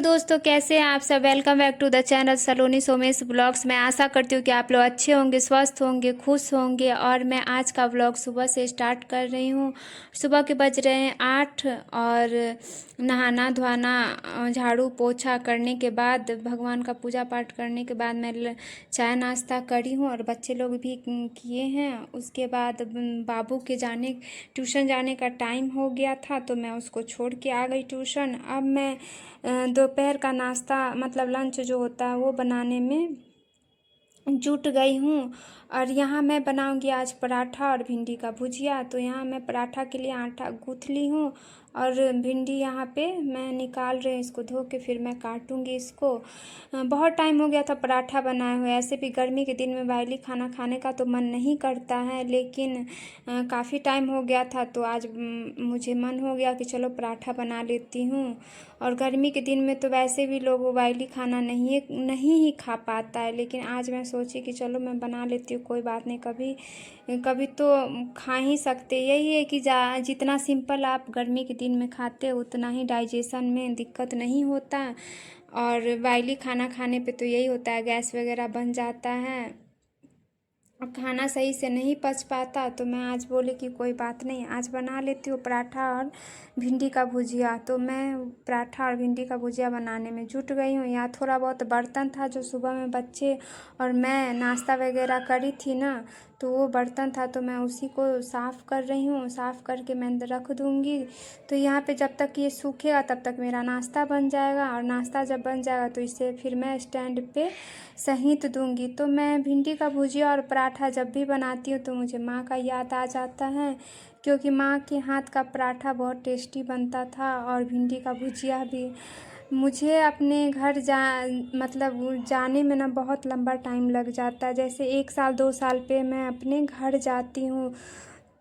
दोस्तों, कैसे हैं आप सब। Welcome back to the channel Saloni Somesh blogs. मैं आशा करती हूँ कि आप लोग अच्छे होंगे, स्वस्थ होंगे, खुश होंगे। और मैं आज का व्लॉग सुबह से स्टार्ट कर रही हूँ। सुबह के बज रहे हैं 8 और नहाना धोना झाड़ू पोछा करने के बाद, भगवान का पूजा पाठ करने के बाद मैं चाय नाश्ता करी हूँ और बच्चे लोग भी किए हैं। उसके बाद बाबू के ट्यूशन जाने का टाइम हो गया था तो मैं उसको छोड़ के आ गई ट्यूशन। अब मैं दोपहर का नाश्ता मतलब लंच जो होता है वो बनाने में जुट गई हूँ। और यहाँ मैं बनाऊँगी आज पराठा और भिंडी का भुजिया। तो यहाँ मैं पराठा के लिए आटा गूँथ ली हूँ और भिंडी यहाँ पे मैं निकाल रही हूँ। इसको धो के फिर मैं काटूँगी इसको। बहुत टाइम हो गया था पराठा बनाए हुए। ऐसे भी गर्मी के दिन में ऑयली खाना खाने का तो मन नहीं करता है, लेकिन काफ़ी टाइम हो गया था तो आज मुझे मन हो गया कि चलो पराठा बना लेती हूँ। और गर्मी के दिन में तो वैसे भी लोग ऑयली खाना नहीं ही खा पाता है, लेकिन आज मैं सोची कि चलो मैं बना लेती हूँ, कोई बात नहीं, कभी कभी तो खा ही सकते। यही है कि जितना सिंपल आप गर्मी के दिन में खाते हो उतना ही डाइजेशन में दिक्कत नहीं होता। और ऑयली खाना खाने पे तो यही होता है, गैस वगैरह बन जाता है और खाना सही से नहीं पच पाता। तो मैं आज बोली कि कोई बात नहीं, आज बना लेती हूँ पराठा और भिंडी का भुजिया। तो मैं पराठा और भिंडी का भुजिया बनाने में जुट गई हूँ। यहाँ थोड़ा बहुत बर्तन था जो सुबह में बच्चे और मैं नाश्ता वगैरह करी थी ना, तो वो बर्तन था तो मैं उसी को साफ़ कर रही हूँ। साफ़ करके मैं रख दूँगी। तो यहाँ पे जब तक ये सूखेगा तब तक मेरा नाश्ता बन जाएगा, और नाश्ता जब बन जाएगा तो इसे फिर मैं स्टैंड पे सहीत दूँगी। तो मैं भिंडी का भुजिया और पराठा जब भी बनाती हूँ तो मुझे माँ का याद आ जाता है, क्योंकि माँ के हाथ का पराठा बहुत टेस्टी बनता था और भिंडी का भुजिया भी। मुझे अपने घर मतलब जाने में ना बहुत लंबा टाइम लग जाता है। जैसे 1 साल 2 साल पे मैं अपने घर जाती हूँ,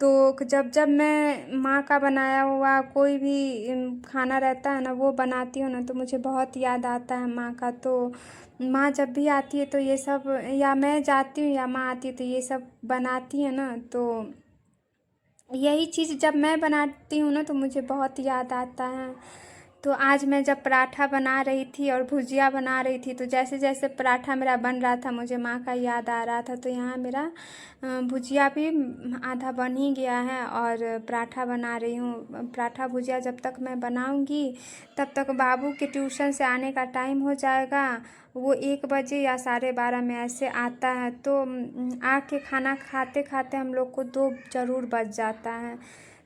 तो जब जब मैं माँ का बनाया हुआ कोई भी खाना रहता है ना वो बनाती हूँ ना, तो मुझे बहुत याद आता है माँ का। तो माँ जब भी आती है तो ये सब, या मैं जाती हूँ या माँ आती है तो ये सब बनाती है ना, तो यही चीज़ जब मैं बनाती हूँ ना तो मुझे बहुत याद आता है। तो आज मैं जब पराठा बना रही थी और भुजिया बना रही थी, तो जैसे जैसे पराठा मेरा बन रहा था मुझे माँ का याद आ रहा था। तो यहाँ मेरा भुजिया भी आधा बन ही गया है और पराठा बना रही हूँ। पराठा भुजिया जब तक मैं बनाऊँगी तब तक बाबू के ट्यूशन से आने का टाइम हो जाएगा। वो 1 बजे या 12:30 में ऐसे आता है, तो आके खाना खाते खाते हम लोग को 2 ज़रूर बज जाता है।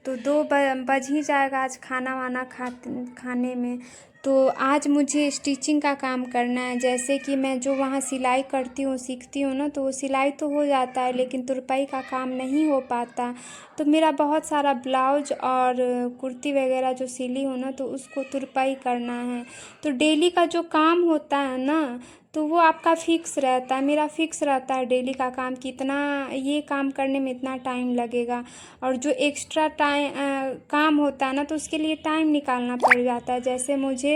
तो 2 बज ही जाएगा आज खाना वाना खाने में। तो आज मुझे स्टिचिंग का काम करना है। जैसे कि मैं जो वहाँ सिलाई करती हूँ सीखती हूँ ना, तो वो सिलाई तो हो जाता है लेकिन तुरपाई का काम नहीं हो पाता। तो मेरा बहुत सारा ब्लाउज और कुर्ती वगैरह जो सिली हूँ ना, तो उसको तुरपाई करना है। तो डेली का जो काम होता है ना, तो वो आपका फ़िक्स रहता है। मेरा फ़िक्स रहता है डेली का काम कि इतना ये काम करने में इतना टाइम लगेगा। और जो एक्स्ट्रा काम होता है ना, तो उसके लिए टाइम निकालना पड़ जाता है। जैसे मुझे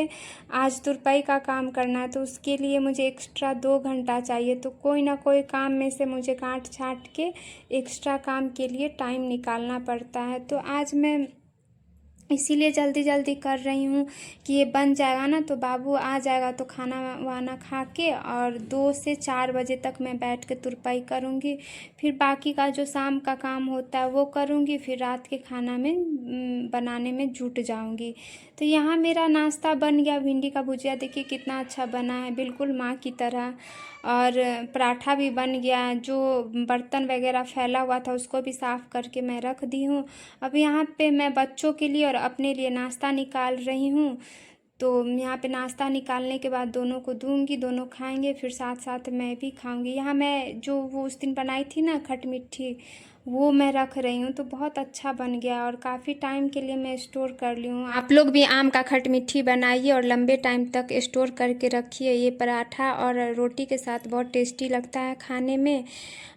आज तुरपाई का काम करना है तो उसके लिए मुझे एक्स्ट्रा 2 घंटा चाहिए। तो कोई ना कोई काम में से मुझे काट छाँट के एक्स्ट्रा काम के लिए टाइम निकालना पड़ता है। तो आज मैं इसीलिए जल्दी जल्दी कर रही हूँ कि ये बन जाएगा ना तो बाबू आ जाएगा तो खाना वाना खा के, और 2 से 4 बजे तक मैं बैठ के तुरपाई करूँगी। फिर बाकी का जो शाम का काम होता है वो करूँगी, फिर रात के खाना में बनाने में जुट जाऊँगी। तो यहाँ मेरा नाश्ता बन गया। भिंडी का भुजिया देखिए कितना अच्छा बना है, बिल्कुल माँ की तरह। और पराठा भी बन गया। जो बर्तन वगैरह फैला हुआ था उसको भी साफ़ करके मैं रख दी हूँ। अब यहाँ पे मैं बच्चों के लिए और अपने लिए नाश्ता निकाल रही हूँ। तो यहाँ पे नाश्ता निकालने के बाद दोनों को दूंगी, दोनों खाएंगे, फिर साथ साथ मैं भी खाऊंगी। यहाँ मैं जो वो उस दिन बनाई थी ना खट मिट्ठी, वो मैं रख रही हूँ। तो बहुत अच्छा बन गया और काफ़ी टाइम के लिए मैं स्टोर कर ली हूँ। आप लोग भी आम का खट मिट्ठी बनाइए और लंबे टाइम तक स्टोर करके रखिए। ये पराठा और रोटी के साथ बहुत टेस्टी लगता है खाने में।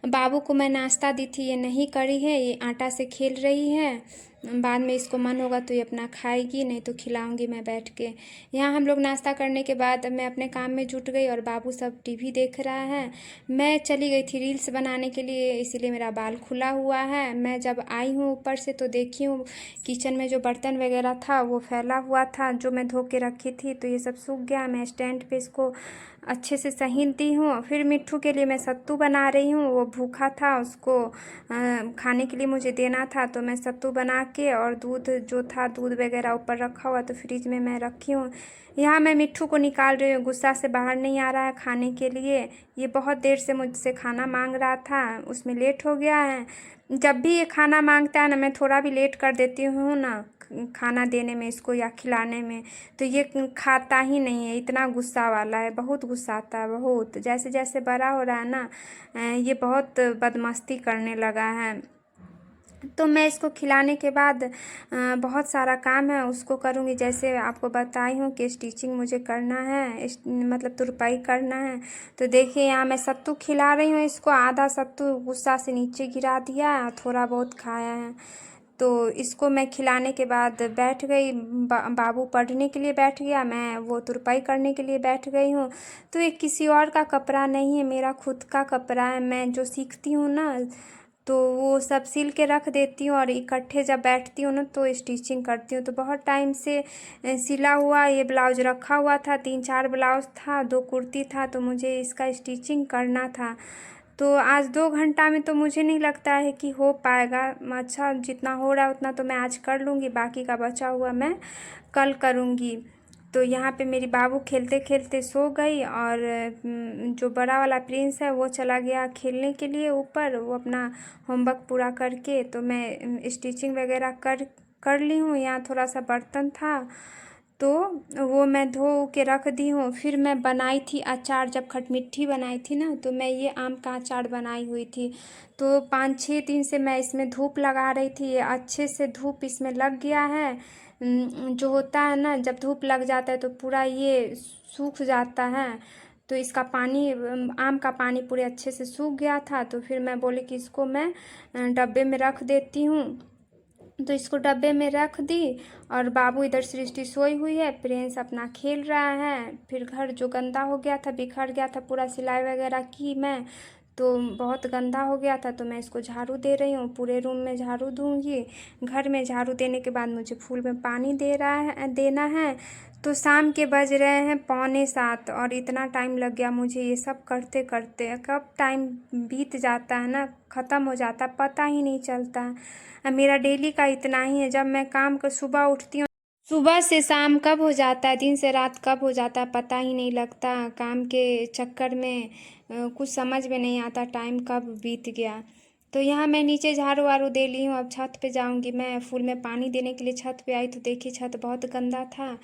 बाबू को मैं नाश्ता दी थी, ये नहीं करी है, ये आटा से खेल रही है। बाद में इसको मन होगा तो ये अपना खाएगी, नहीं तो खिलाऊंगी मैं बैठ के। यहाँ हम लोग नाश्ता करने के बाद मैं अपने काम में जुट गई और बाबू सब टीवी देख रहा है। मैं चली गई थी रील्स बनाने के लिए, इसीलिए मेरा बाल खुला हुआ है। मैं जब आई हूँ ऊपर से तो देखी हूँ किचन में जो बर्तन वगैरह था वो फैला हुआ था, जो मैं धो के रखी थी, तो ये सब सूख गया। मैं स्टैंड पे इसको अच्छे से सहीन दी हूँ। फिर मिट्ठू के लिए मैं सत्तू बना रही हूँ, वो भूखा था, उसको खाने के लिए मुझे देना था, तो मैं सत्तू बना के और दूध जो था, दूध वगैरह ऊपर रखा हुआ तो फ्रिज में मैं रखी हूँ। यहाँ मैं मिट्ठू को निकाल रही हूँ, गुस्सा से बाहर नहीं आ रहा है खाने के लिए। ये बहुत देर से मुझसे खाना मांग रहा था, उसमें लेट हो गया है। जब भी ये खाना मांगता है ना, मैं थोड़ा भी लेट कर देती हूँ ना खाना देने में इसको या खिलाने में, तो ये खाता ही नहीं है। इतना गुस्सा वाला है, बहुत गुस्सा आता है, बहुत। जैसे जैसे बड़ा हो रहा है ना, ये बहुत बदमाशी करने लगा है। तो मैं इसको खिलाने के बाद बहुत सारा काम है उसको करूँगी। जैसे आपको बताई हूँ कि स्टिचिंग मुझे करना है, मतलब तुरपाई करना है। तो देखिए यहाँ मैं सत्तू खिला रही हूँ इसको। आधा सत्तू गुस्सा से नीचे गिरा दिया, थोड़ा बहुत खाया है। तो इसको मैं खिलाने के बाद बैठ गई। बाबू पढ़ने के लिए बैठ गया, मैं वो तुरपाई करने के लिए बैठ गई हूँ। तो ये किसी और का कपड़ा नहीं है, मेरा खुद का कपड़ा है। मैं जो सीखती हूँ ना, तो वो सब सिल के रख देती हूँ और इकट्ठे जब बैठती हूँ ना तो स्टिचिंग करती हूँ। तो बहुत टाइम से सिला हुआ ये ब्लाउज रखा हुआ था, 3-4 ब्लाउज था, 2 कुर्ती था, तो मुझे इसका स्टिचिंग करना था। तो आज 2 घंटा में तो मुझे नहीं लगता है कि हो पाएगा। अच्छा, जितना हो रहा है उतना तो मैं आज कर लूँगी, बाकी का बचा हुआ मैं कल करूँगी। तो यहाँ पे मेरी बाबू खेलते खेलते सो गई और जो बड़ा वाला प्रिंस है वो चला गया खेलने के लिए ऊपर, वो अपना होमवर्क पूरा करके। तो मैं स्टिचिंग वगैरह कर ली हूँ। यहाँ थोड़ा सा बर्तन था तो वो मैं धो के रख दी हूँ। फिर मैं बनाई थी अचार, जब खटमिट्ठी बनाई थी ना, तो मैं ये आम का अचार बनाई हुई थी। तो 5-6 दिन से मैं इसमें धूप लगा रही थी, ये अच्छे से धूप इसमें लग गया है। जो होता है ना, जब धूप लग जाता है तो पूरा ये सूख जाता है। तो इसका पानी, आम का पानी पूरे अच्छे से सूख गया था। तो फिर मैं बोली कि इसको मैं डब्बे में रख देती हूँ। तो इसको डब्बे में रख दी और बाबू इधर सृष्टि सोई हुई है, प्रिंस अपना खेल रहा है। फिर घर जो गंदा हो गया था, बिखर गया था पूरा, सिलाई वगैरह की मैं, तो बहुत गंदा हो गया था। तो मैं इसको झाड़ू दे रही हूँ, पूरे रूम में झाड़ू दूँगी। घर में झाड़ू देने के बाद मुझे फूल में पानी देना है। तो शाम के बज रहे हैं 6:45 और इतना टाइम लग गया मुझे ये सब करते करते। कब टाइम बीत जाता है ना, ख़त्म हो जाता है, पता ही नहीं चलता। मेरा डेली का इतना ही है। जब मैं काम कर सुबह उठती हूँ, सुबह से शाम कब हो जाता है, दिन से रात कब हो जाता है, पता ही नहीं लगता। काम के चक्कर में कुछ समझ में नहीं आता टाइम कब बीत गया। तो यहाँ मैं नीचे झाड़ू वाड़ू दे ली हूँ, अब छत पे जाऊँगी। मैं फूल में पानी देने के लिए छत पे आई तो देखी छत बहुत गंदा था।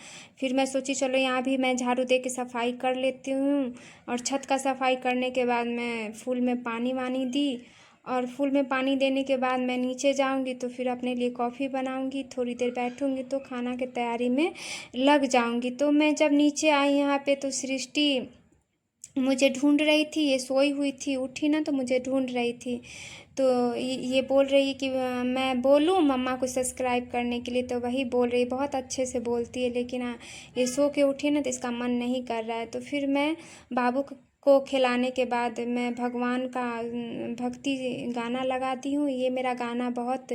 फिर मैं सोची चलो यहाँ भी मैं झाड़ू दे के सफाई कर लेती हूँ। और छत का सफाई करने के बाद मैं फूल में पानी वानी दी, और फूल में पानी देने के बाद मैं नीचे जाऊंगी। तो फिर अपने लिए कॉफ़ी बनाऊंगी, थोड़ी देर बैठूंगी तो खाना की तैयारी में लग जाऊंगी। तो मैं जब नीचे आई यहाँ पे तो सृष्टि मुझे ढूंढ रही थी, ये सोई हुई थी, उठी ना तो मुझे ढूंढ रही थी। तो ये बोल रही है कि मैं बोलूँ मम्मा को सब्सक्राइब करने के लिए, तो वही बोल रही, बहुत अच्छे से बोलती है। लेकिन ये सो के उठी ना तो इसका मन नहीं कर रहा है। तो फिर मैं बाबू को खिलाने के बाद मैं भगवान का भक्ति गाना लगाती हूँ। ये मेरा गाना बहुत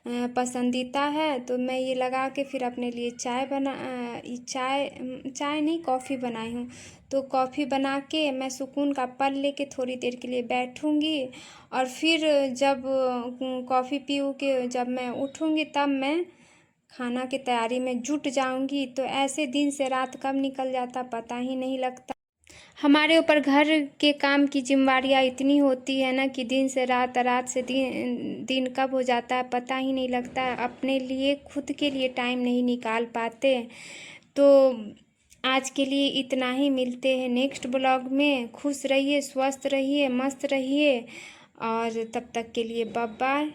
पसंदीदा है। तो मैं ये लगा के फिर अपने लिए चाय नहीं, कॉफ़ी बनाई हूँ। तो कॉफ़ी बना के मैं सुकून का पल लेके थोड़ी देर के लिए बैठूँगी, और फिर जब कॉफ़ी पीऊ के जब मैं उठूँगी तब मैं खाना की तैयारी में जुट जाऊँगी। तो ऐसे दिन से रात कब निकल जाता पता ही नहीं लगता। हमारे ऊपर घर के काम की जिम्मेवारियाँ इतनी होती है ना कि दिन से रात, रात से दिन कब हो जाता है पता ही नहीं लगता। अपने लिए, खुद के लिए टाइम नहीं निकाल पाते। तो आज के लिए इतना ही, मिलते हैं नेक्स्ट ब्लॉग में। खुश रहिए, स्वस्थ रहिए, मस्त रहिए, और तब तक के लिए बाय बाय।